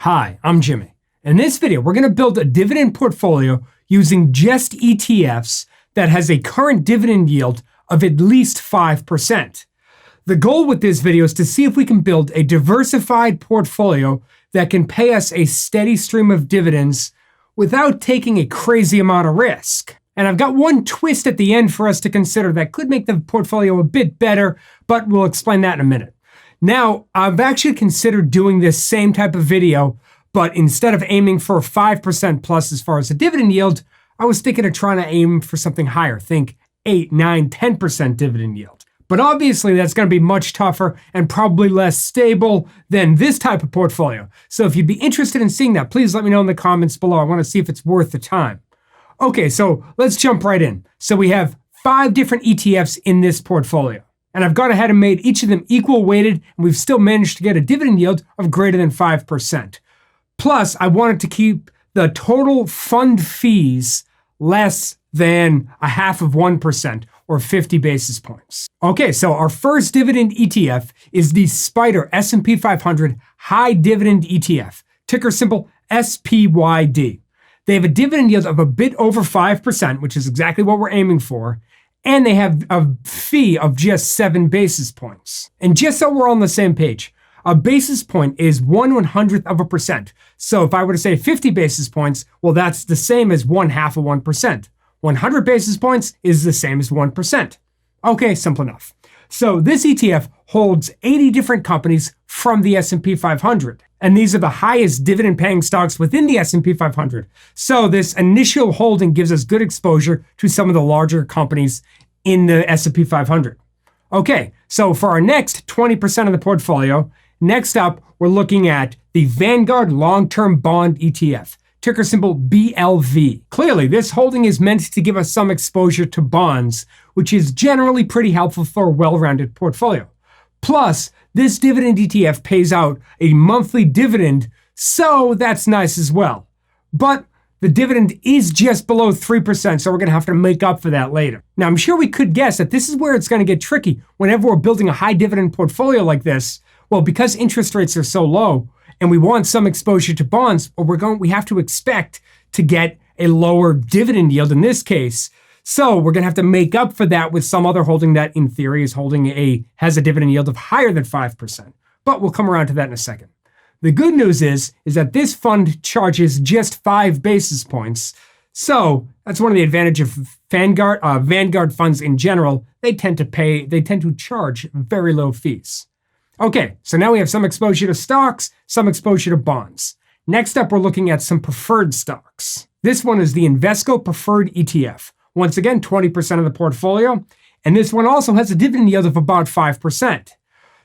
Hi, I'm Jimmy. In this video, we're going to build a dividend portfolio using just ETFs that has a current dividend yield of at least 5%. The goal with this video is to see if we can build a diversified portfolio that can pay us a steady stream of dividends without taking a crazy amount of risk. And I've got one twist at the end for us to consider that could make the portfolio a bit better, but we'll explain that in a minute. Now, I've actually considered doing this same type of video, but instead of aiming for 5% plus as far as the dividend yield, I was thinking of trying to aim for something higher. Think 8, 9, 10% dividend yield. But obviously that's going to be much tougher and probably less stable than this type of portfolio. So if you'd be interested in seeing that, please let me know in the comments below. I want to see if it's worth the time. Okay, so let's jump right in. So we have 5 different ETFs in this portfolio. And I've gone ahead and made each of them equal weighted, and we've still managed to get a dividend yield of greater than 5%. Plus, I wanted to keep the total fund fees less than 0.5% or 50 basis points. Okay, so our first dividend ETF is the SPDR S&P 500 High Dividend ETF, ticker symbol SPYD. They have a dividend yield of a bit over 5%, which is exactly what we're aiming for, and they have a fee of just 7 basis points. And just so we're on the same page, a basis point is 1/100%. So if I were to say 50 basis points, well, that's the same as 0.5%. 100 basis points is the same as 1%. Okay, simple enough. So this ETF holds 80 different companies from the S&P 500. And these are the highest dividend paying stocks within the S&P 500. So this initial holding gives us good exposure to some of the larger companies in the S&P 500. Okay, so for our next 20% of the portfolio, next up, we're looking at the Vanguard Long-Term Bond ETF, ticker symbol BLV. Clearly, this holding is meant to give us some exposure to bonds, which is generally pretty helpful for a well-rounded portfolio. Plus, this dividend ETF pays out a monthly dividend, so that's nice as well. But the dividend is just below 3%, so we're going to have to make up for that later. Now, I'm sure we could guess that this is where it's going to get tricky whenever we're building a high dividend portfolio like this. Well, because interest rates are so low and we want some exposure to bonds, we have to expect to get a lower dividend yield in this case. So we're going to have to make up for that with some other holding that in theory has a dividend yield of higher than 5%. But we'll come around to that in a second. The good news is that this fund charges just 5 basis points. So that's one of the advantages of Vanguard funds in general. They tend to charge very low fees. Okay, so now we have some exposure to stocks, some exposure to bonds. Next up, we're looking at some preferred stocks. This one is the Invesco Preferred ETF. Once again, 20% of the portfolio. And this one also has a dividend yield of about 5%.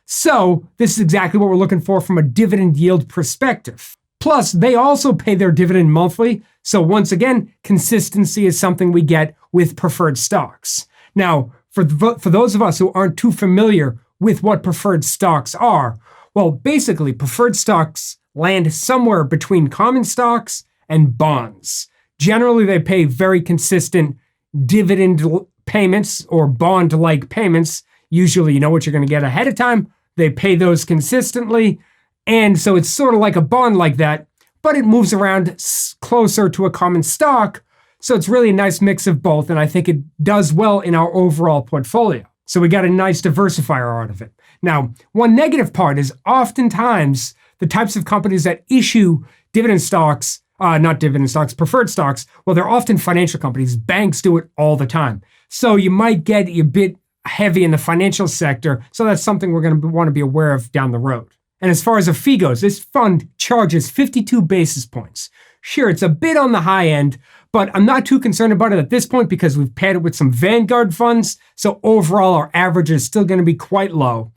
So this is exactly what we're looking for from a dividend yield perspective. Plus, they also pay their dividend monthly. So once again, consistency is something we get with preferred stocks. Now, for those of us who aren't too familiar with what preferred stocks are, well, basically, preferred stocks land somewhere between common stocks and bonds. Generally, they pay very consistent dividend payments or bond-like payments. Usually, you know what you're going to get ahead of time. They pay those consistently. And so it's sort of like a bond like that, but it moves around closer to a common stock. So it's really a nice mix of both. And I think it does well in our overall portfolio. So we got a nice diversifier out of it. Now, one negative part is oftentimes the types of companies that issue dividend stocks, preferred stocks, well, they're often financial companies. Banks do it all the time. So you might get a bit heavy in the financial sector. So that's something we're going to want to be aware of down the road. And as far as a fee goes, this fund charges 52 basis points. Sure, it's a bit on the high end, but I'm not too concerned about it at this point because we've paired it with some Vanguard funds. So overall, our average is still going to be quite low.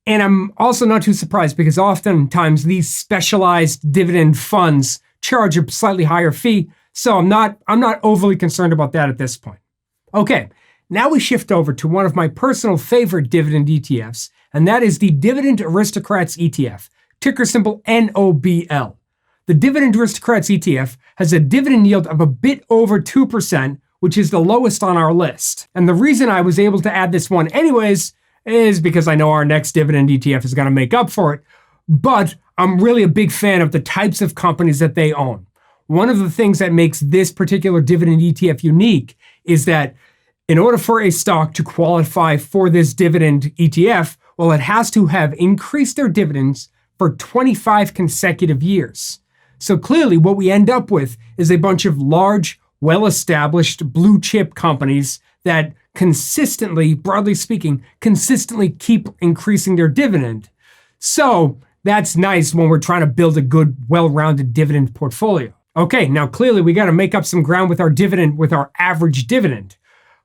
And I'm also not too surprised because oftentimes these specialized dividend funds charge a slightly higher fee. So I'm not overly concerned about that at this point. Okay, now we shift over to one of my personal favorite dividend ETFs, and that is the Dividend Aristocrats ETF, ticker symbol NOBL. The Dividend Aristocrats ETF has a dividend yield of a bit over 2%, which is the lowest on our list. And the reason I was able to add this one anyways is because I know our next dividend ETF is going to make up for it. But I'm really a big fan of the types of companies that they own. One of the things that makes this particular dividend ETF unique is that in order for a stock to qualify for this dividend ETF, well, it has to have increased their dividends for 25 consecutive years. So clearly what we end up with is a bunch of large, well-established blue chip companies that consistently, broadly speaking, consistently keep increasing their dividend. So that's nice when we're trying to build a good, well-rounded dividend portfolio. Okay, now clearly we got to make up some ground with our dividend, with our average dividend.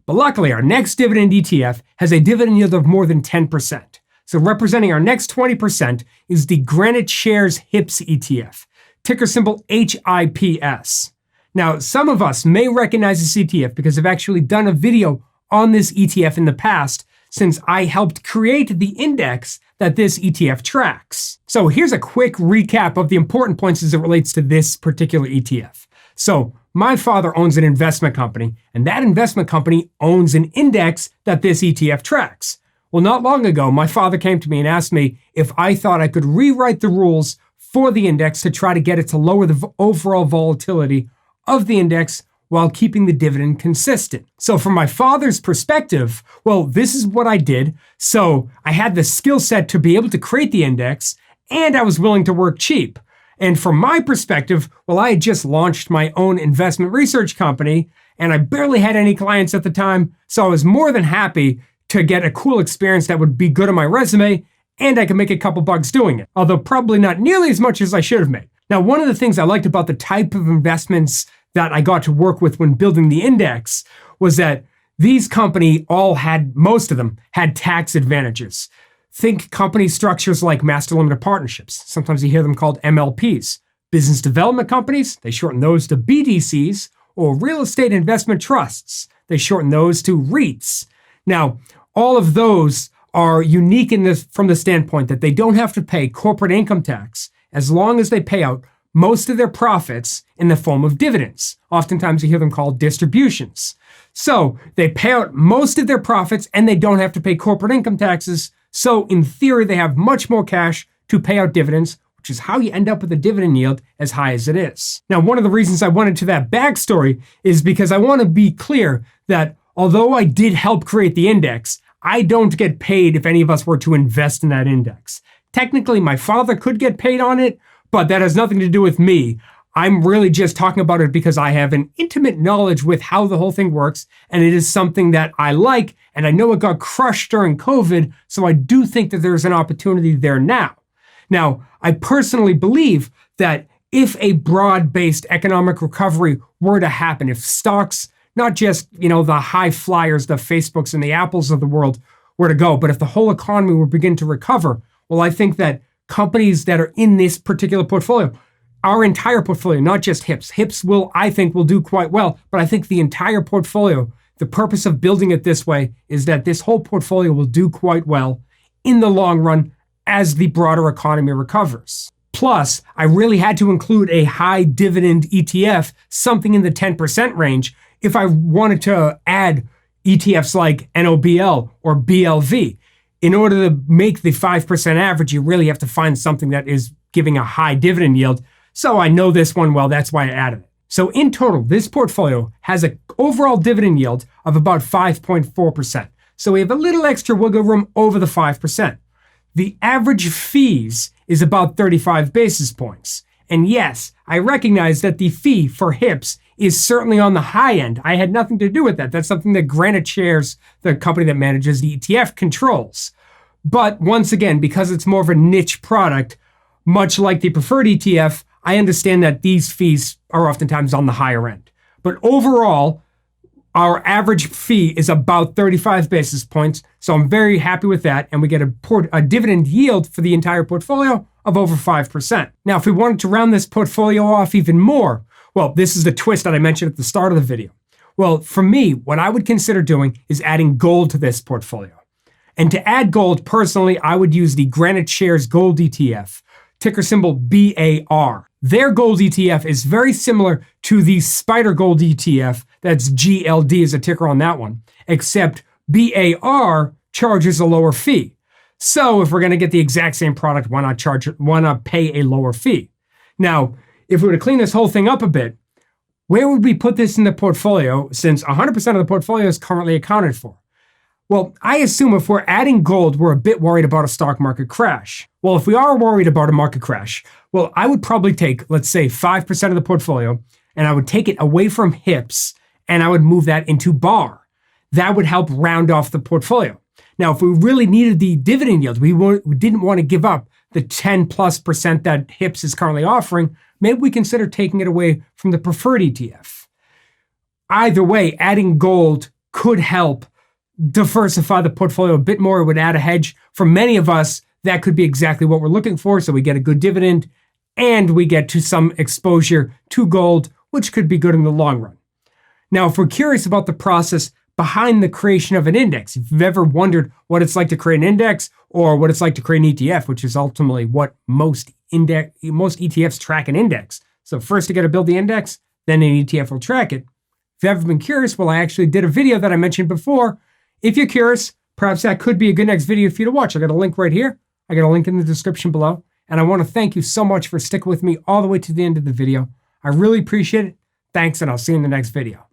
But luckily, our next dividend ETF has a dividend yield of more than 10%. So representing our next 20% is the Granite Shares HIPS ETF, ticker symbol HIPS. Now, some of us may recognize this ETF because I've actually done a video on this ETF in the past, since I helped create the index that this ETF tracks. So here's a quick recap of the important points as it relates to this particular ETF. So my father owns an investment company, and that investment company owns an index that this ETF tracks. Well, not long ago, my father came to me and asked me if I thought I could rewrite the rules for the index to try to get it to lower the overall volatility of the index while keeping the dividend consistent. So from my father's perspective, well, this is what I did. So I had the skill set to be able to create the index, and I was willing to work cheap. And from my perspective, well, I had just launched my own investment research company, and I barely had any clients at the time. So I was more than happy to get a cool experience that would be good on my resume, and I could make a couple bucks doing it, although probably not nearly as much as I should have made. Now, one of the things I liked about the type of investments that I got to work with when building the index was that these companies most of them had tax advantages. Think company structures like master limited partnerships. Sometimes you hear them called MLPs. Business development companies, they shorten those to BDCs, or real estate investment trusts. They shorten those to REITs. Now, all of those are unique from the standpoint that they don't have to pay corporate income tax as long as they pay out most of their profits in the form of dividends. Oftentimes you hear them called distributions. So they pay out most of their profits and they don't have to pay corporate income taxes. So in theory, they have much more cash to pay out dividends, which is how you end up with a dividend yield as high as it is. Now, one of the reasons I went into that backstory is because I want to be clear that although I did help create the index, I don't get paid if any of us were to invest in that index. Technically, my father could get paid on it, but that has nothing to do with me. I'm really just talking about it because I have an intimate knowledge with how the whole thing works, and it is something that I like, and I know it got crushed during COVID, so I do think that there's an opportunity there now. Now, I personally believe that if a broad-based economic recovery were to happen, if stocks, not just, the high flyers, the Facebooks and the Apples of the world were to go, but if the whole economy would begin to recover, well, I think that companies that are in this particular portfolio, our entire portfolio, not just HIPS. HIPS I think will do quite well, but I think the entire portfolio, the purpose of building it this way is that this whole portfolio will do quite well in the long run as the broader economy recovers. Plus, I really had to include a high dividend ETF, something in the 10% range, if I wanted to add ETFs like NOBL or BLV. In order to make the 5% average, you really have to find something that is giving a high dividend yield. So I know this one well, that's why I added it. So in total, this portfolio has an overall dividend yield of about 5.4%. So we have a little extra wiggle room over the 5%. The average fees is about 35 basis points. And yes, I recognize that the fee for HIPS is certainly on the high end. I had nothing to do with that. That's something that Granite Shares, the company that manages the ETF, controls. But once again, because it's more of a niche product, much like the preferred ETF, I understand that these fees are oftentimes on the higher end. But overall, our average fee is about 35 basis points. So I'm very happy with that. And we get a dividend yield for the entire portfolio of over 5%. Now, if we wanted to round this portfolio off even more, well, this is the twist that I mentioned at the start of the video. Well, for me, what I would consider doing is adding gold to this portfolio. And to add gold, personally, I would use the Granite Shares Gold ETF, ticker symbol BAR. Their gold ETF is very similar to the Spider Gold ETF, that's GLD as a ticker on that one, except BAR charges a lower fee. So if we're going to get the exact same product, why not pay a lower fee? Now, if we were to clean this whole thing up a bit, where would we put this in the portfolio since 100% of the portfolio is currently accounted for? Well, I assume if we're adding gold, we're a bit worried about a stock market crash. Well, if we are worried about a market crash, well, I would probably take, let's say, 5% of the portfolio, and I would take it away from HIPS, and I would move that into BAR. That would help round off the portfolio. Now, if we really needed the dividend yield, we didn't want to give up the 10+% that HIPS is currently offering, maybe we consider taking it away from the preferred ETF. Either way, adding gold could help diversify the portfolio a bit more. It would add a hedge. For many of us, that could be exactly what we're looking for. So we get a good dividend and we get to some exposure to gold, which could be good in the long run. Now, if we're curious about the process behind the creation of an index, if you've ever wondered what it's like to create an index or what it's like to create an ETF, which is ultimately what most ETFs track an index. So first you got to build the index, then an ETF will track it. If you've ever been curious, well, I actually did a video that I mentioned before. If you're curious, perhaps that could be a good next video for you to watch. I got a link right here. I got a link in the description below. And I want to thank you so much for sticking with me all the way to the end of the video. I really appreciate it. Thanks, and I'll see you in the next video.